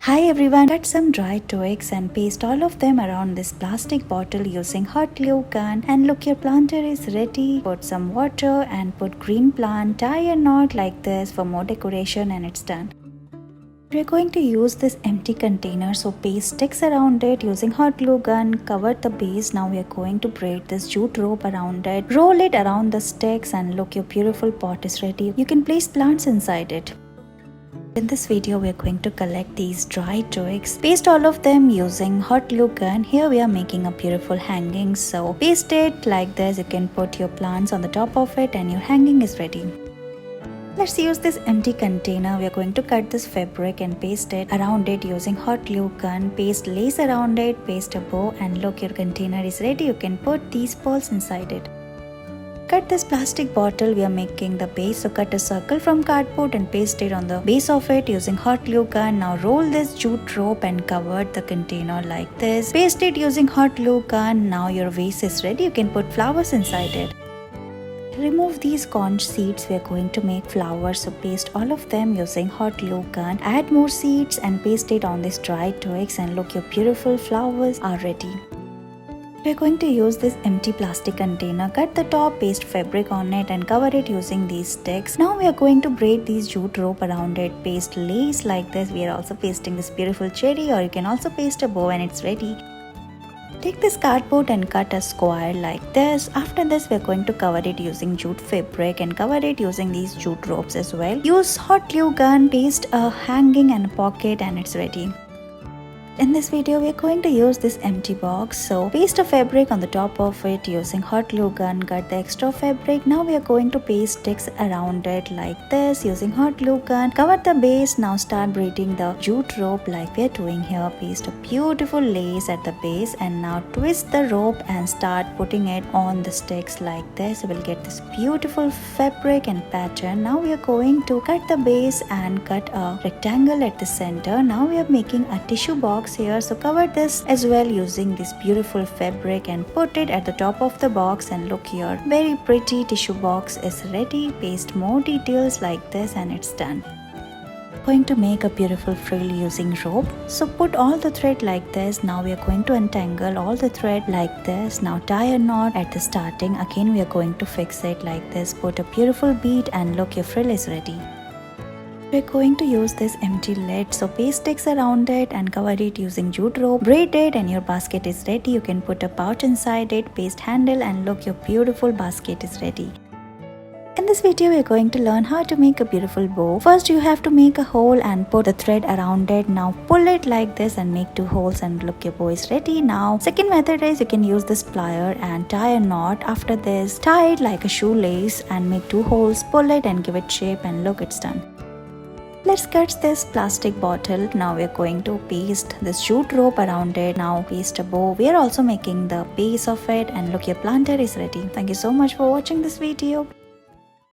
Hi everyone, cut some dry twigs and paste all of them around this plastic bottle using hot glue gun. And look, your planter is ready. Put some water and put green plant, tie a knot like this for more decoration and it's done. We're going to use this empty container, so paste sticks around it using hot glue gun, cover the base. Now we are going to braid this jute rope around it, roll it around the sticks, and look, your beautiful pot is ready. You can place plants inside it. In this video, we are going to collect these dry twigs, paste all of them using hot glue gun. Here we are making a beautiful hanging, so paste it like this. You can put your plants on the top of it and your hanging is ready. Let's use this empty container. We are going to cut this fabric and paste it around it using hot glue gun. Paste lace around it, paste a bow, and look, your container is ready. You can put these pearls inside it. Cut this plastic bottle. We are making the base, so cut a circle from cardboard and paste it on the base of it using hot glue gun. Now roll this jute rope and cover the container like this. Paste it using hot glue gun. Now your vase is ready. You can put flowers inside it. Remove these conch seeds. We are going to make flowers, so paste all of them using hot glue gun. Add more seeds and paste it on these dry twigs, and look, your beautiful flowers are ready. We are going to use this empty plastic container. Cut the top, paste fabric on it and cover it using these sticks. Now we are going to braid these jute rope around it. Paste lace like this. We are also pasting this beautiful cherry, or you can also paste a bow, and it's ready. Take this cardboard and cut a square like this. After this, we are going to cover it using jute fabric and cover it using these jute ropes as well. Use hot glue gun, paste a hanging and a pocket, and it's ready. In this video, we are going to use this empty box, so paste a fabric on the top of it using hot glue gun. Cut the extra fabric. Now we are going to paste sticks around it like this using hot glue gun. Cover the base. Now start braiding the jute rope like we are doing here. Paste a beautiful lace at the base, and now twist the rope and start putting it on the sticks like this. You will get this beautiful fabric and pattern. Now we are going to cut the base and cut a rectangle at the center. Now we are making a tissue box here, so cover this as well using this beautiful fabric and put it at the top of the box, and look, your very pretty tissue box is ready. Paste more details like this and it's done. Going to make a beautiful frill using rope, so put all the thread like this. Now we are going to untangle all the thread like this. Now tie a knot at the starting. Again we are going to fix it like this. Put a beautiful bead, and look, your frill is ready. We're going to use this empty lid, so paste sticks around it and cover it using jute rope. Braid it and your basket is ready. You can put a pouch inside it, paste handle, and look, your beautiful basket is ready. In this video, we're going to learn how to make a beautiful bow. First, you have to make a hole and put the thread around it. Now pull it like this and make 2 holes, and look, your bow is ready. Now second method is you can use this plier and tie a knot. After this, tie it like a shoelace and make 2 holes, pull it and give it shape, and look, it's done. Let's cut this plastic bottle. Now we're going to paste this jute rope around it. Now paste a bow. We are also making the base of it, and look, your planter is ready. Thank you so much for watching this video.